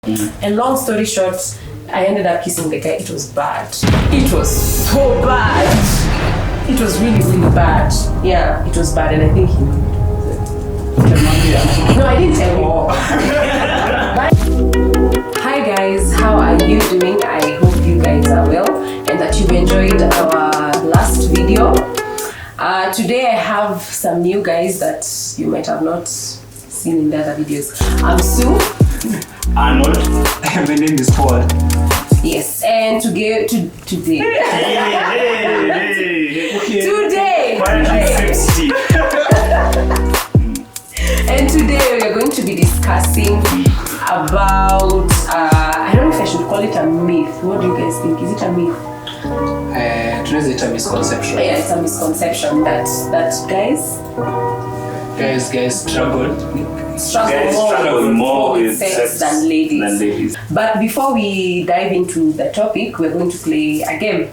And long story short, I ended up kissing the guy. It was bad. It was so bad. It was really, really bad. Yeah, it was bad, and I think he knew it. No, I didn't tell you. Hi guys, how are you doing? I hope you guys are well and that you've enjoyed our last video. Today I have some new guys that you might have not seen in the other videos. I'm Sue. Arnold. My name is Paul. Yes, and today. Today. And today we are going to be discussing about I don't know if I should call it a myth. What do you guys think? Is it a myth? It's a misconception. Yeah, it's a misconception that guys struggle more with sex than ladies. But before we dive into the topic, we're going to play a game.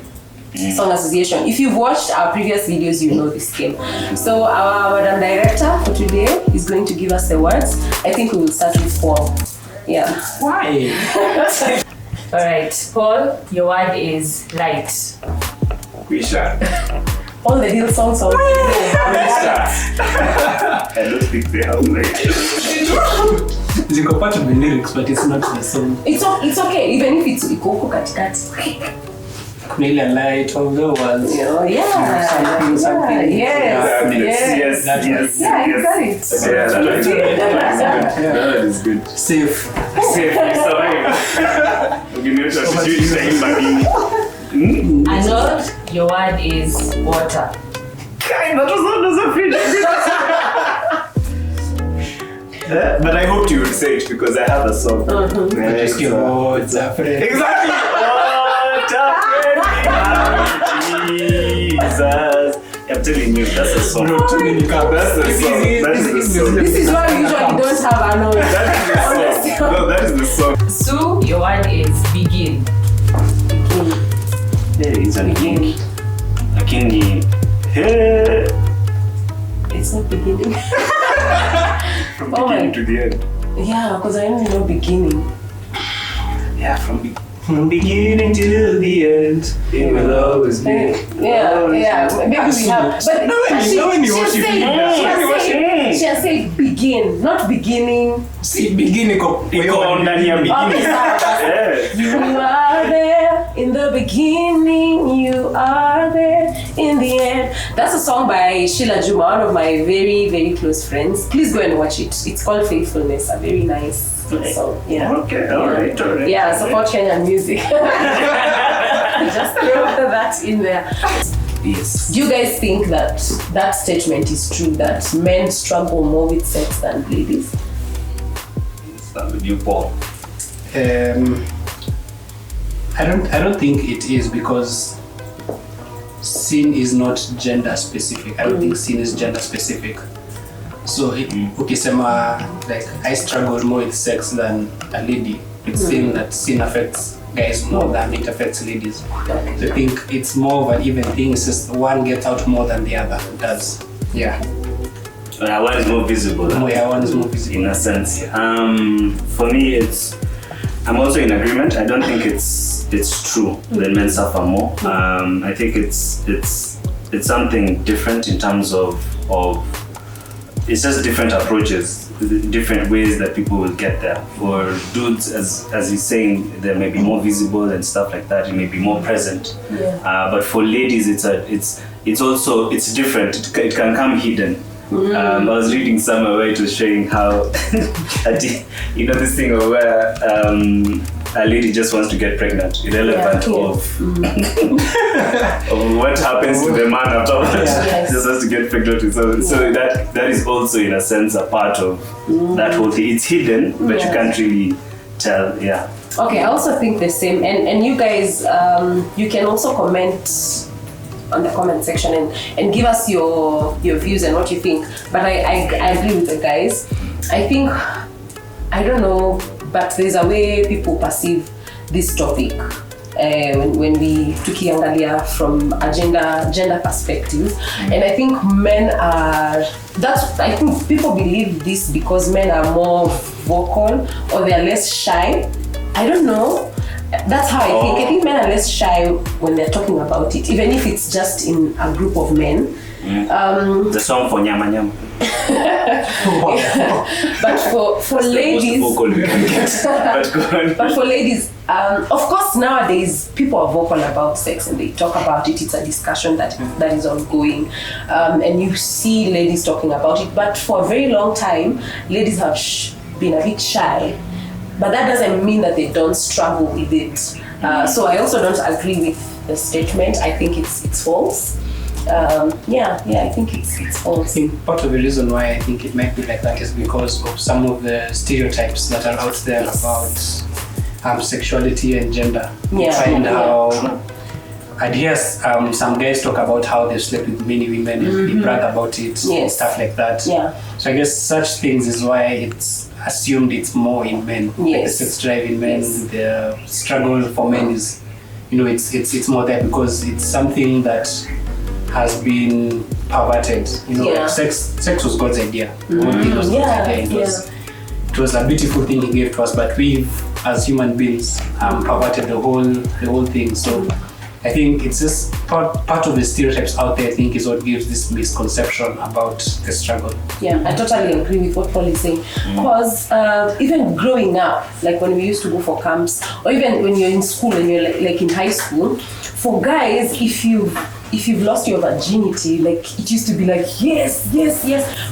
Song association. If you've watched our previous videos, you know this game. So our Madam Director for today is going to give us the words. I think we will start with Paul. Yeah. Why? Alright, Paul, your word is light. We shall. All the Hill songs are I don't think they have like. It's compatible lyrics, but it's not the song. It's okay, even if it's iko katikati. Really light of the world. Something. Yes. Yeah, you got it. That is good. Safe. Alot, your word is water. But I hoped you would say it because I have a song. Just your words are friends. Exactly. Jesus. I'm telling you, that's a song. No, too many cups. That's the song. This is why we usually don't have a note. That is the song. No, that is the song. Sue, your word is begin. Hey, it's a beginning. Lakini, hey. It's not beginning. From beginning to the end. Yeah, because I only know beginning. Yeah, from beginning to the end, it will always be. Yeah. Maybe we have. But she'll say begin, not beginning. See, beginning. Iko ndani ya beginning. You are there in the beginning, you are there in the end. That's a song by Sheila Juma, one of my very, very close friends. Please go and watch it. It's called Faithfulness, a very nice song. Yeah. Okay, alright. Yeah, support Kenyan music. Just throw that in there. Yes. Do you guys think that statement is true, that men struggle more with sex than ladies? Start with you, Paul. I don't think it is, because sin is not gender specific. I don't think sin is gender specific. So ukisema like I struggle more with sex than a lady, it's saying that sin affects guys more than it affects ladies. Okay. So I think it's more of an even thing. It's just one gets out more than the other does. Yeah. One is more visible. Yeah, one is more visible. In a sense. For me, I'm also in agreement. I don't think it's true that men suffer more. I think it's something different in terms of it's just different approaches, different ways that people will get there. For dudes, as he's saying, they may be more visible and stuff like that. It may be more present. Yeah. But for ladies, it's also different. It can come hidden. I was reading somewhere where it was showing how this thing of where a lady just wants to get pregnant, irrelevant of what happens to the man afterwards. Just wants to get pregnant. So that is also in a sense a part of that whole thing. It's hidden, but you can't really tell. Yeah. Okay, I also think the same. And you guys, you can also comment on the comment section and give us your views and what you think. But I agree with the guys. I think, I don't know, but there's a way people perceive this topic when we tukiangalia from a gender perspective. And I think I think people believe this because men are more vocal or they're less shy. I don't know. That's how I think. I think men are less shy when they're talking about it, even if it's just in a group of men. The song for Nyama Nyama. But for ladies, but for ladies, of course nowadays people are vocal about sex and they talk about it. It's a discussion that is ongoing, and you see ladies talking about it. But for a very long time, ladies have been a bit shy. But that doesn't mean that they don't struggle with it. So I also don't agree with the statement. I think it's false. I think it's false. I think part of the reason why I think it might be like that is because of some of the stereotypes that are out there about sexuality and gender. You find how, and yes, some guys talk about how they've slept with many women and they brag about it and stuff like that. Yeah. So I guess such things is why it's assumed it's more in men. Yes. Like the sex drive in men, the struggle for men is, it's more there because it's something that has been perverted. Like sex was God's idea. It was God's idea. It was a beautiful thing He gave to us, but we've, as human beings, perverted the whole thing. So I think it's just part of the stereotypes out there, I think, is what gives this misconception about the struggle. Yeah, I totally agree with what Paul is saying. Because even growing up, like when we used to go for camps, or even when you're in school and you're like in high school, for guys, if you've lost your virginity, like it used to be like yes.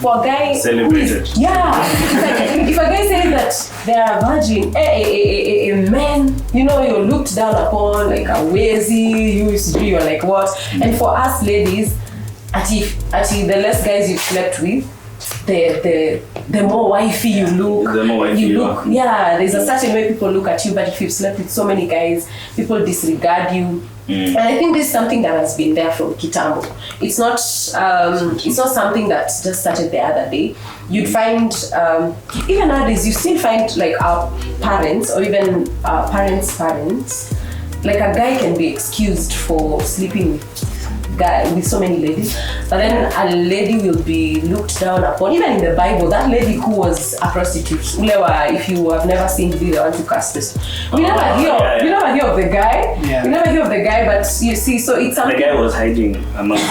For a guy, celebrated. If a guy says that they are a virgin, a man, you're looked down upon like a wezi. You used to be, you're like what? And for us ladies, at the less guys you've slept with, the more wifey you look. The more wifey you look. Yeah, there's a certain way people look at you, but if you've slept with so many guys, people disregard you. And I think this is something that has been there from Kitambo. It's not something that just started the other day. You'd find, even nowadays, you still find like our parents or even our parents' parents, like a guy can be excused for sleeping with so many ladies, but then a lady will be looked down upon. Even in the Bible, that lady who was a prostitute, if you have never seen the video, I want to cast this. We never hear of the guy. Yeah. We never hear of the guy, but you see, so it's something. The guy was hiding among the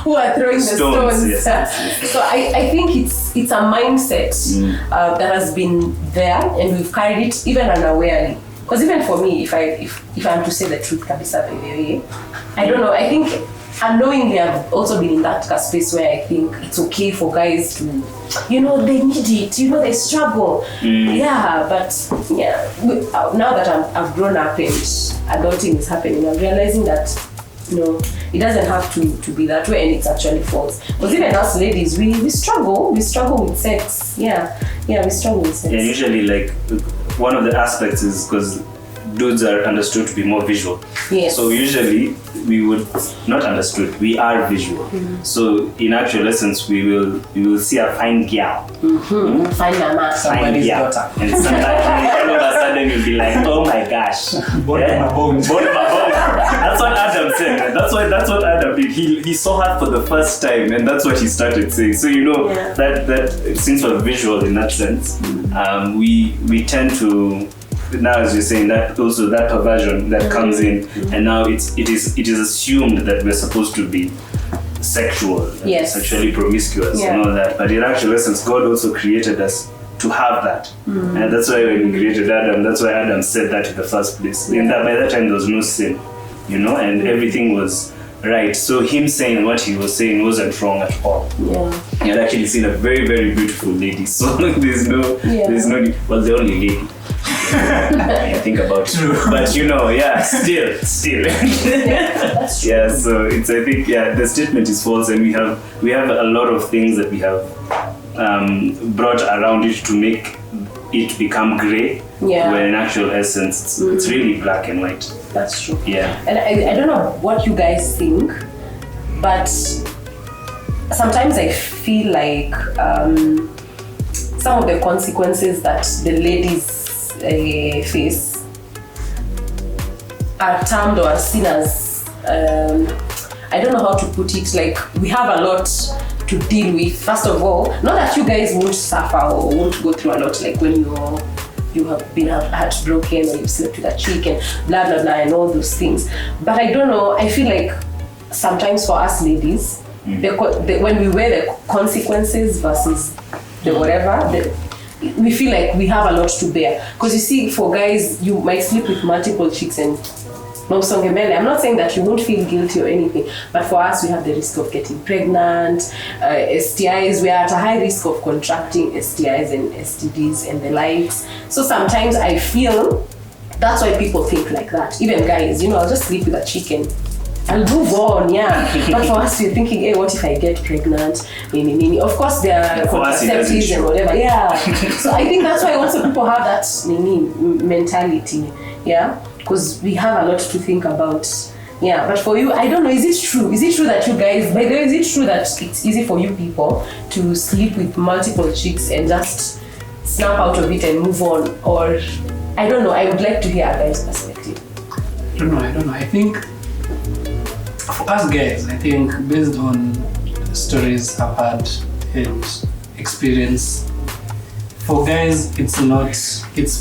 who are throwing the stones. Yes. So I think it's a mindset that has been there, and we've carried it even unawarely. Because even for me, if I'm to say the truth, kabisa, I don't know. I think unknowingly I've also been in that space where I think it's okay for guys to, they need it. They struggle. Yeah, but now that I've grown up and adulting is happening, I'm realizing that it doesn't have to be that way, and it's actually false. Because even us ladies, we struggle with sex. We struggle with sex. Yeah, usually like one of the aspects is because dudes are understood to be more visual. Yes. So usually we would not understood. We are visual. So in actual essence, we will see a fine girl, fine mama, somebody's daughter, and all of a sudden you'll be like, oh my gosh, bone my bones. That's what Adam said. That's what Adam did. He saw her for the first time, and that's what he started saying. So that since we're visual in that sense, we tend to. Now, as you're saying, that also that perversion that comes in, and now it is assumed that we're supposed to be sexual, sexually promiscuous, and all that. But in actual essence, God also created us to have that, and that's why when He created Adam, that's why Adam said that in the first place. In that by that time there was no sin, and everything was right. So him saying what he was saying wasn't wrong at all. He had actually seen a very, very beautiful lady. So there's no, well, the only lady. I think about it. But still. That's true. Yeah, so I think the statement is false, and we have a lot of things that we have brought around it to make it become grey. When in actual essence it's really black and white. That's true. Yeah. And I don't know what you guys think, but sometimes I feel like some of the consequences that the ladies face are termed or seen as I don't know how to put it, like we have a lot to to deal with. First of all, not that you guys won't suffer or won't go through a lot, like when you have been heartbroken or you slept with a chick and blah blah blah and all those things. But I don't know, I feel like sometimes for us ladies, when we wear the consequences versus the whatever, we feel like we have a lot to bear. Because you see, for guys, you might sleep with multiple chicks and I'm not saying that you won't feel guilty or anything, but for us, we have the risk of getting pregnant, STIs. We are at a high risk of contracting STIs and STDs and the likes. So sometimes I feel that's why people think like that. Even guys, I'll just sleep with a chick and I'll move on, yeah. But for us, we're thinking, hey, what if I get pregnant? Of course, there are contraceptives and whatever, yeah. So I think that's why also people have that mentality, yeah. Because we have a lot to think about. Yeah, but for you, I don't know, is it true? Is it true that you guys, by the way, is it true that it's easy for you people to sleep with multiple chicks and just snap out of it and move on? Or, I don't know, I would like to hear a guy's perspective. I don't know. I think, for us guys, I think based on stories I've had and experience, for guys, it's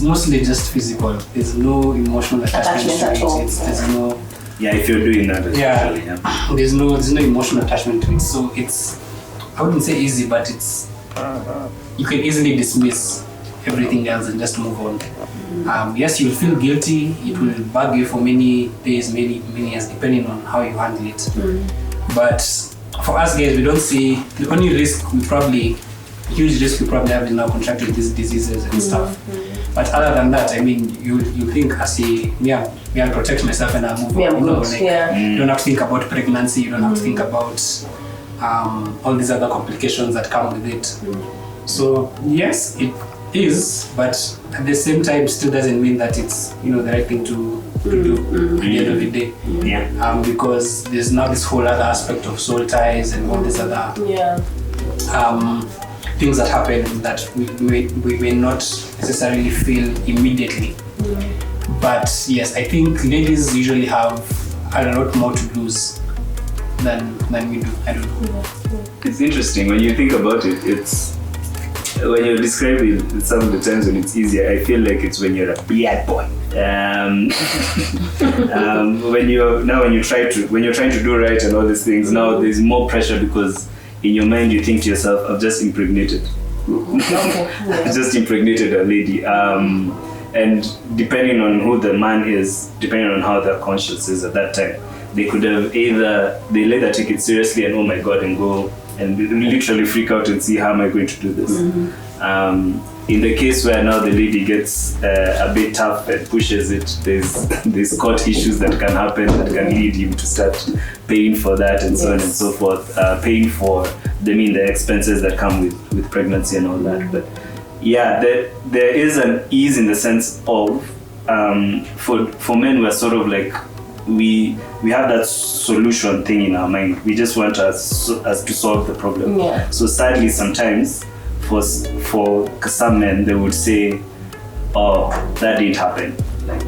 mostly just physical. There's no emotional attachment to it. There's no... Yeah, if you're doing that, especially, yeah. There's no emotional attachment to it. So it's, I wouldn't say easy, but it's, you can easily dismiss everything else and just move on. Yes, you'll feel guilty. It will bug you for many days, many years, depending on how you handle it. But for us guys, we don't see, the only risk huge risk we probably have is now contracting these diseases and stuff. But other than that, I mean, you think as I'll protect myself and I'll move on. You don't have to think about pregnancy, you don't have to think about all these other complications that come with it. So yes, it is, but at the same time still doesn't mean that it's the right thing to do at the end of the day. Yeah. Because there's now this whole other aspect of soul ties and all these other things that happen that we may not necessarily feel immediately. But yes, I think ladies usually have a lot more to lose than we do. I don't know. It's interesting when you think about it. It's when you're describing some of the times when it's easier, I feel like it's when you're a bad boy. When you're trying to do right and all these things, now there's more pressure because in your mind you think to yourself, I've just impregnated. I've just impregnated a lady. And depending on who the man is, depending on how their conscience is at that time, they could have they'll either take it seriously and oh my god and go and literally freak out and see how am I going to do this. In the case where now the lady gets a bit tough and pushes it, there's court issues that can happen that can lead him to start paying for that and so on and so forth, paying for the expenses that come with pregnancy and all that. But yeah, there is an ease in the sense of for men we're sort of like we have that solution thing in our mind. We just want us to solve the problem. So sadly sometimes for some men they would say, oh, that didn't happen, like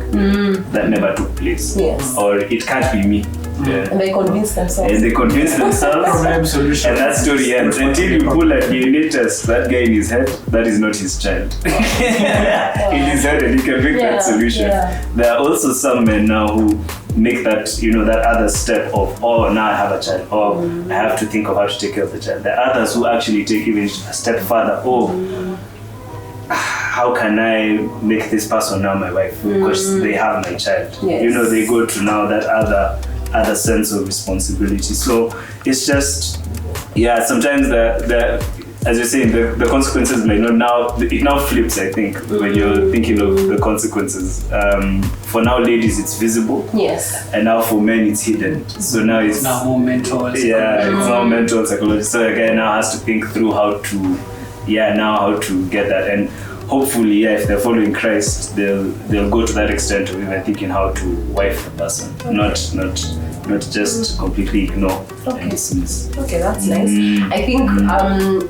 that never took place, or it can't be me. And they convince themselves. Problem solution. And that story ends until you pull a DNA test. That guy in his head, that is not his child. In his head, and he can make that solution. There are also some men now who make that that other step of, oh, now I have a child, or I have to think of how to take care of the child. There are others who actually take even a step further. Oh, how can I make this person now my wife because they have my child? They go to now that other sense of responsibility. So it's just, sometimes as you're saying, the consequences may not it now flips, I think, when you're thinking of the consequences. For now ladies it's visible. And now for men it's hidden. So now it's now more mental. It's now mental psychology. So a guy now has to think through how to get that. And hopefully, if they're following Christ, they'll go to that extent of even thinking how to wife the person, not just completely ignore and dismiss. Okay, that's nice. I think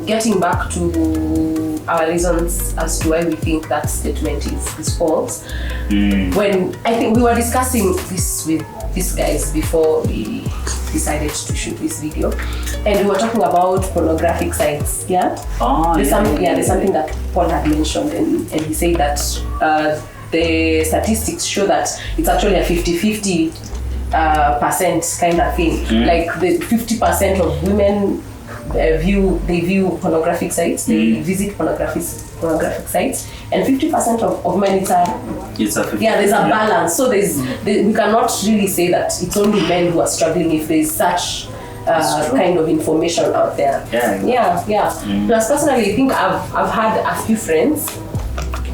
getting back to our reasons as to why we think that statement is false. When I think we were discussing this with these guys before we decided to shoot this video, and we were talking about pornographic sites. Yeah. There's something that Paul had mentioned, and he said that the statistics show that it's actually a 50-50 percent kind of thing. Like the 50% of women view pornographic sites. They visit pornographic sites, and 50% of men it's a 50. Yeah, there's a balance. So we cannot really say that it's only men who are struggling if there's such kind of information out there. Plus, personally, I think I've had a few friends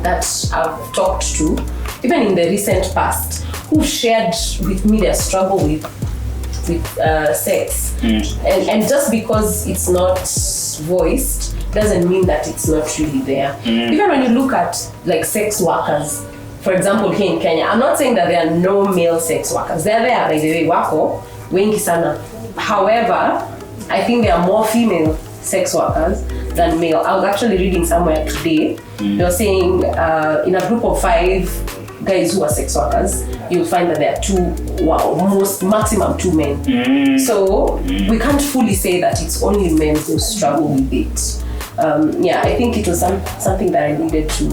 that I've talked to, even in the recent past, who shared with me their struggle with sex, and just because it's not voiced doesn't mean that it's not really there. Even when you look at like sex workers, for example, here in Kenya, I'm not saying that there are no male sex workers. They're there, by the way, wako wengi sana. However, I think there are more female sex workers than male. I was actually reading somewhere today. They were saying in a group of 5 guys who are sex workers, you'll find that there are maximum 2 men. So we can't fully say that it's only men who struggle with it. I think it was something that I needed to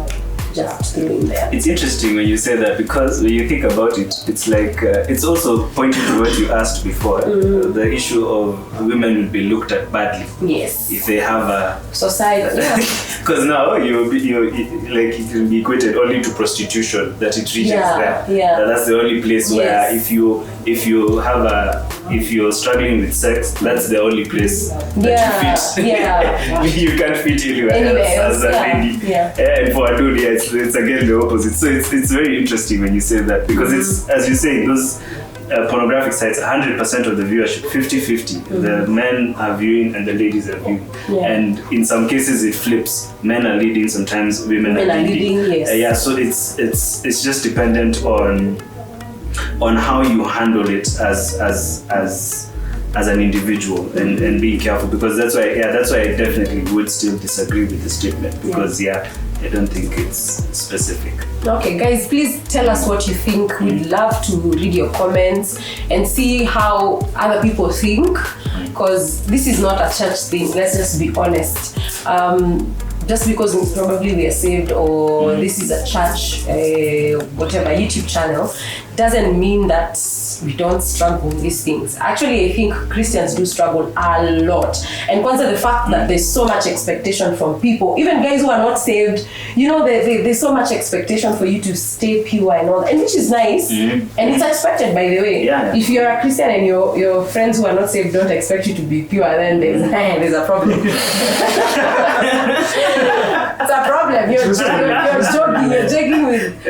just throw in there. It's interesting when you say that, because when you think about it, it's like it's also pointing to what you asked before, the issue of women will be looked at badly. Yes. If they have a society. Because now you like it will be equated only to prostitution, that it reaches there. That's the only place where if you're struggling with sex, that's the only place that you fit. You can't fit anywhere else as a lady. And for a dude, it's again the opposite. So it's very interesting when you say that, because it's, as you say, those pornographic sites, 100% of the viewership, 50-50. The men are viewing and the ladies are viewing. And in some cases it flips. Men are leading, sometimes women are leading. So it's just dependent on how you handle it as an individual, and being careful, because that's why I definitely would still disagree with the statement, because I don't think it's specific. Okay, guys, please tell us what you think. We'd love to read your comments and see how other people think, because this is not a church thing. Let's just be honest. Just because probably we are saved, or this is a church, whatever, YouTube channel, doesn't mean that we don't struggle with these things. Actually, I think Christians do struggle a lot. And kwanza, the fact that there's so much expectation from people, even guys who are not saved, there's so much expectation for you to stay pure and all that, and which is nice. And it's expected, by the way. If you're a Christian and your friends who are not saved don't expect you to be pure, then there's a problem. It's a problem. You're joking with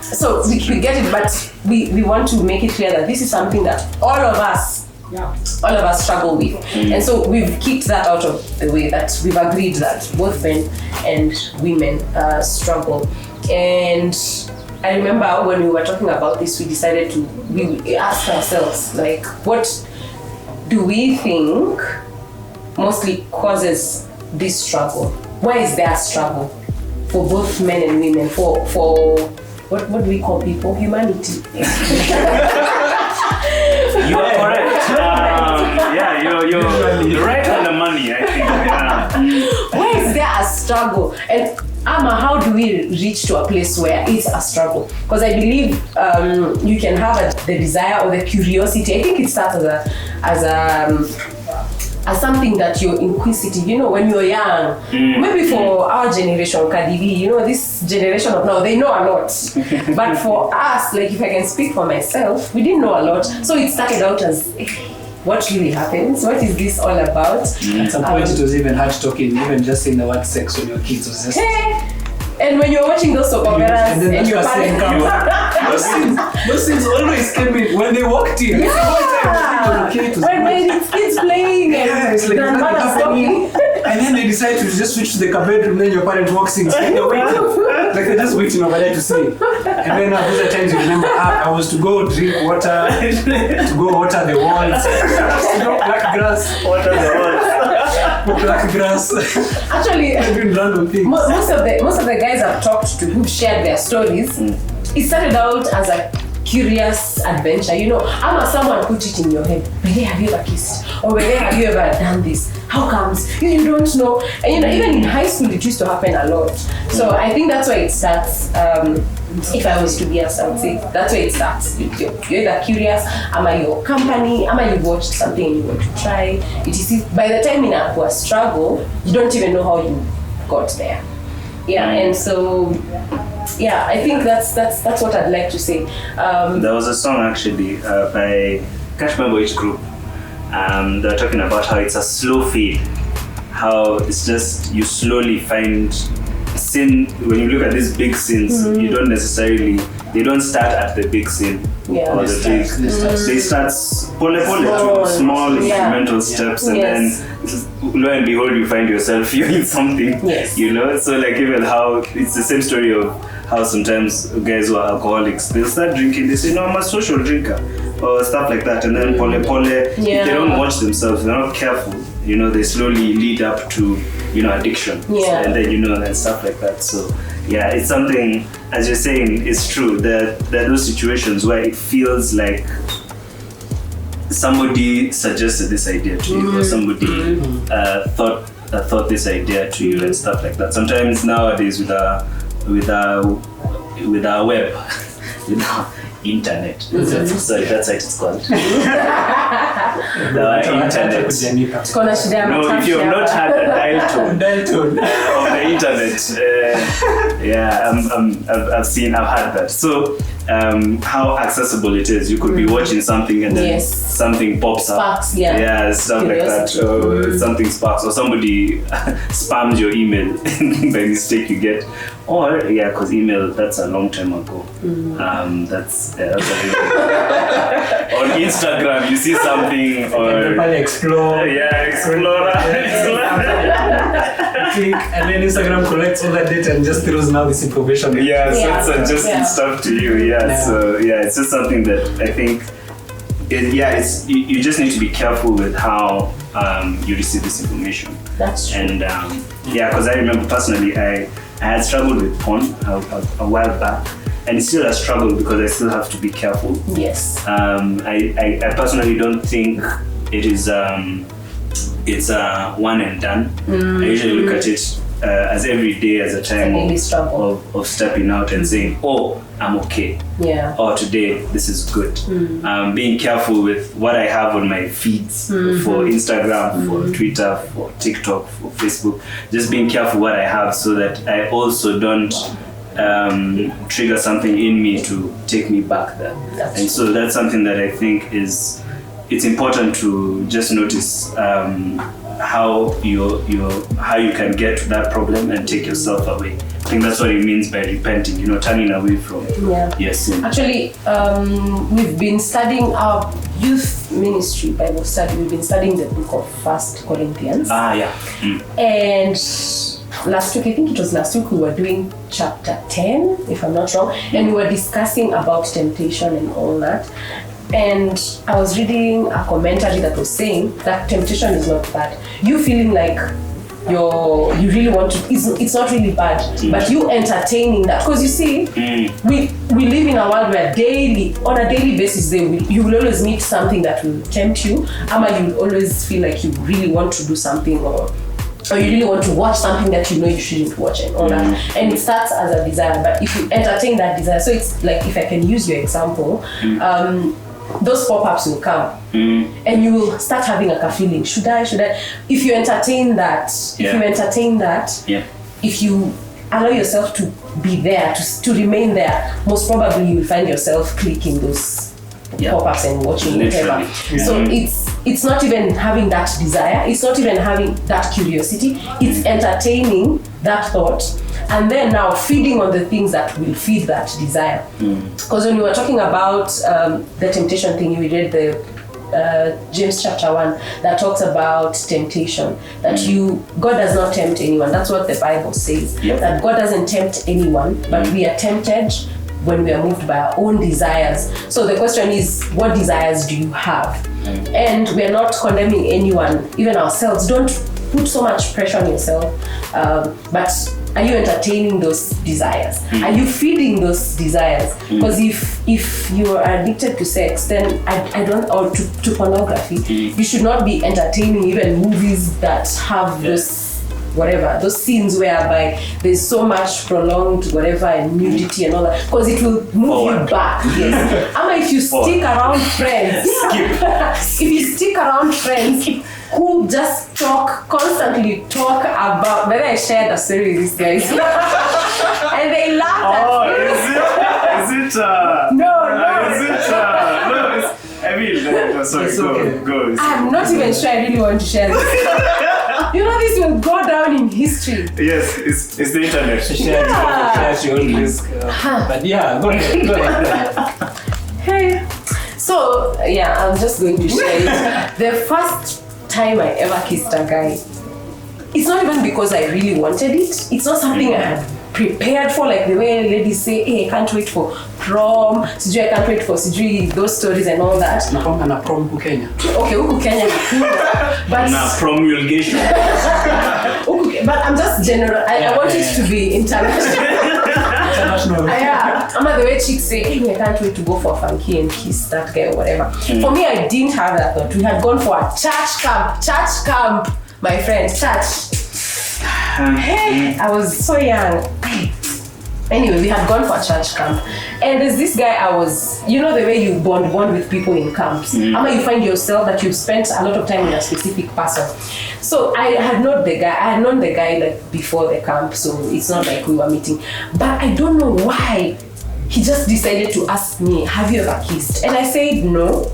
So we get it, but we want to make it clear that this is something that all of us struggle with. And so we've kicked that out of the way, that we've agreed that both men and women struggle. And I remember when we were talking about this, we asked ourselves, like, what do we think mostly causes this struggle? Why is there a struggle for both men and women, for what do we call people? Humanity. You are correct. You're right on the money, I think. Why is there a struggle? And Amma, how do we reach to a place where it's a struggle? Because I believe you can have the desire or the curiosity. I think it starts as something that you're inquisitive, when you're young. Maybe for our generation, Kadibi, this generation of now, they know a lot. But for us, like, if I can speak for myself, we didn't know a lot. So it started out as, what really happens? What is this all about? At some point it was even hard talking, even just saying the word sex when your kids was just... And when you're watching those soap operas and you're those things always came in when they walked in. When it's kids playing and grandmother's talking. And then they decide to just switch to the bedroom, then your parent walks in. They're waiting. Like they're just waiting over there to see. And then those are times you remember, I was to go drink water, to go water the walls, black grass. Water the walls. Black grass. Actually, random things. Most of the guys I've talked to who've shared their stories, it started out as a curious adventure, I'm someone put it in your head, whether have you ever kissed or whether have you ever done this, how comes you don't know, and even in high school it used to happen a lot. So I think that's why it starts. If I was to be asked, I would say that's where it starts. You're either curious, your company, you watched something and you want to try. By the time in a struggle, you don't even know how you got there. Yeah, and so I think that's what I'd like to say. There was a song actually by, I can't remember which group. They're talking about how it's a slow fade, how it's just you slowly find sin. When you look at these big sins, you don't necessarily, they don't start at the big sin or the big. They start small incremental steps, and then lo and behold, you find yourself doing something. So like even how it's the same story of how sometimes guys who are alcoholics, they'll start drinking, they say, no, I'm a social drinker, or stuff like that, and then if they don't watch themselves, they're not careful, they slowly lead up to addiction, and then and stuff like that. So it's something, as you're saying, it's true that there are those situations where it feels like somebody suggested this idea to you, or somebody thought this idea to you, and stuff like that. Sometimes nowadays with our web, with our internet, sorry, that's what it's called. The internet. No, if you have not had a dial tone of the internet, I've had that. So how accessible it is. You could be watching something and then something pops up. Sparks, stuff like that. Or something sparks, or somebody spams your email by mistake. You get, or because email, that's a long time ago. That's a on Instagram you see something, or Explorer. Click, and then Instagram collects all that data and just throws now this information. So it's suggesting stuff to you. So it's just something that I think you just need to be careful with how you receive this information. That's true. And because I remember personally I had struggled with porn a while back, and it's still a struggle because I still have to be careful. I personally don't think it is it's one and done. I usually look at it as every day as a time of stepping out and saying, oh, I'm okay. Or today this is good. Being careful with what I have on my feeds for Instagram, for Twitter, for TikTok, for Facebook. Just being careful what I have so that I also don't trigger something in me to take me back there. So that's something that I think it's important to just notice how you can get to that problem and take yourself away. I think that's what it means by repenting, turning away from your sin. Actually, we've been studying our youth ministry Bible study. We've been studying the book of 1 Corinthians. And last week, I think it was last week, we were doing chapter 10, if I'm not wrong, and we were discussing about temptation and all that. And I was reading a commentary that was saying that temptation is not bad. You feeling like you really want to, it's not really bad, but you entertaining that, because you see, we live in a world where on a daily basis, you will always meet something that will tempt you, you will always feel like you really want to do something, or you really want to watch something that you shouldn't watch, and all that. And it starts as a desire, but if you entertain that desire, so it's like, if I can use your example, those pop-ups will come, and you will start having a feeling, should I? If you entertain that, if you allow yourself to be there, to remain there, most probably you will find yourself clicking those pop-ups and watching whatever. So it's not even having that desire, it's not even having that curiosity, it's entertaining that thought, and then now feeding on the things that will feed that desire. Because when we were talking about the temptation thing, we read the James chapter 1 that talks about temptation, that God does not tempt anyone. That's what the Bible says, that God doesn't tempt anyone, but we are tempted when we are moved by our own desires. So the question is, what desires do you have? And we are not condemning anyone, even ourselves. Don't put so much pressure on yourself, but are you entertaining those desires? Are you feeding those desires? Because if you are addicted to sex, then I don't, or to pornography, you should not be entertaining even movies that have those scenes whereby there's so much prolonged whatever and nudity and all that, because it will move you back. Yes. Ama if you stick around friends, if you stick around friends who just constantly talk about, maybe I shared a story with these guys and they laughed at me. Is it No, I mean, sorry, go. I'm not even sure I really want to share this. You know, this will go down in history. Yes, it's the internet. Share your own risk. But yeah, go ahead. Hey. So, yeah, I'm just going to share it. The first time I ever kissed a guy, it's not even because I really wanted it. It's not something I had prepared for, like the way ladies say, hey, I can't wait for prom, I can't wait for those stories and all that. Na prom huku Kenya. Okay, huku Kenya. But promulgation. But I'm just general. I want it to be international. Yeah, I'm the way chicks say, hey, I can't wait to go for a funky and kiss that guy or whatever. For me, I didn't have that thought. We had gone for a church camp, my friend, church. Hey, I was so young. Anyway, we had gone for a church camp, and there's this guy you know the way you bond with people in camps. Ama you find yourself that you've spent a lot of time with a specific person. So I had known the guy like before the camp, so it's not like we were meeting. But I don't know why he just decided to ask me, have you ever kissed? And I said no.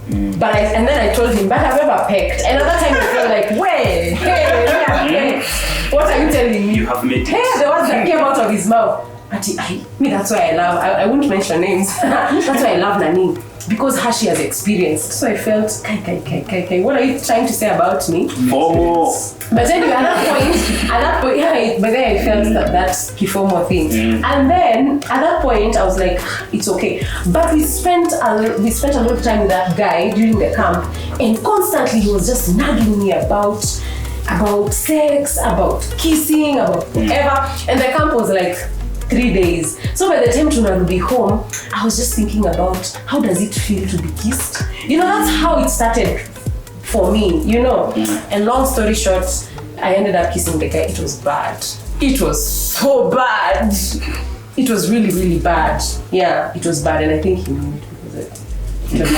But and then I told him, but I've ever pecked. And at that time I felt like, wait, hey, what are you telling me? You have made it. Hey, the words that came out of his mouth. That's why I love, I won't mention names. That's why I love Nani. Because her she has experienced. So I felt, what are you trying to say about me? Oh. But anyway, at that point, but then I felt that kifomo thing. And then at that point, I was like, it's okay. But we spent a lot of time with that guy during the camp, and constantly he was just nagging me about sex, about kissing, about whatever. And the camp was like 3 days. So by the time to be home, I was just thinking about how does it feel to be kissed? You know, that's how it started for me, you know. And long story short, I ended up kissing the guy. It was bad. It was so bad. It was really, really bad. Yeah, it was bad, and I think he knew it because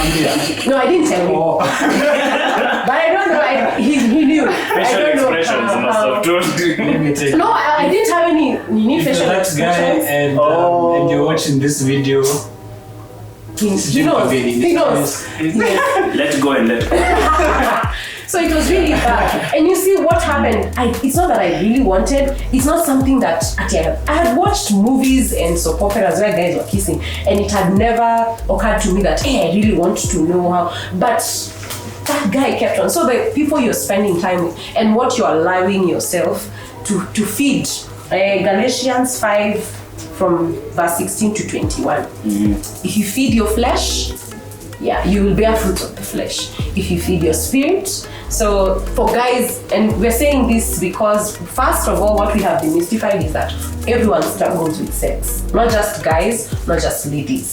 no, I didn't tell him. Oh. But I don't know. He knew. Facial expressions must have told you. No, I didn't have any facial expressions. That guy and you're watching this video. He knows. Yeah. Let go and let go. So it was really bad. And you see what happened, it's not that I really wanted, it's not something that I had watched movies and soap operas where guys were kissing, and it had never occurred to me that, hey, I really want to know how. But that guy kept on. So the people you're spending time with and what you're allowing yourself to feed. Galatians 5 from verse 16 to 21. If you feed your flesh, you will bear fruit of the flesh. If you feed your spirit. So for guys, and we're saying this because first of all, what we have demystified is that everyone struggles with sex. Not just guys, not just ladies.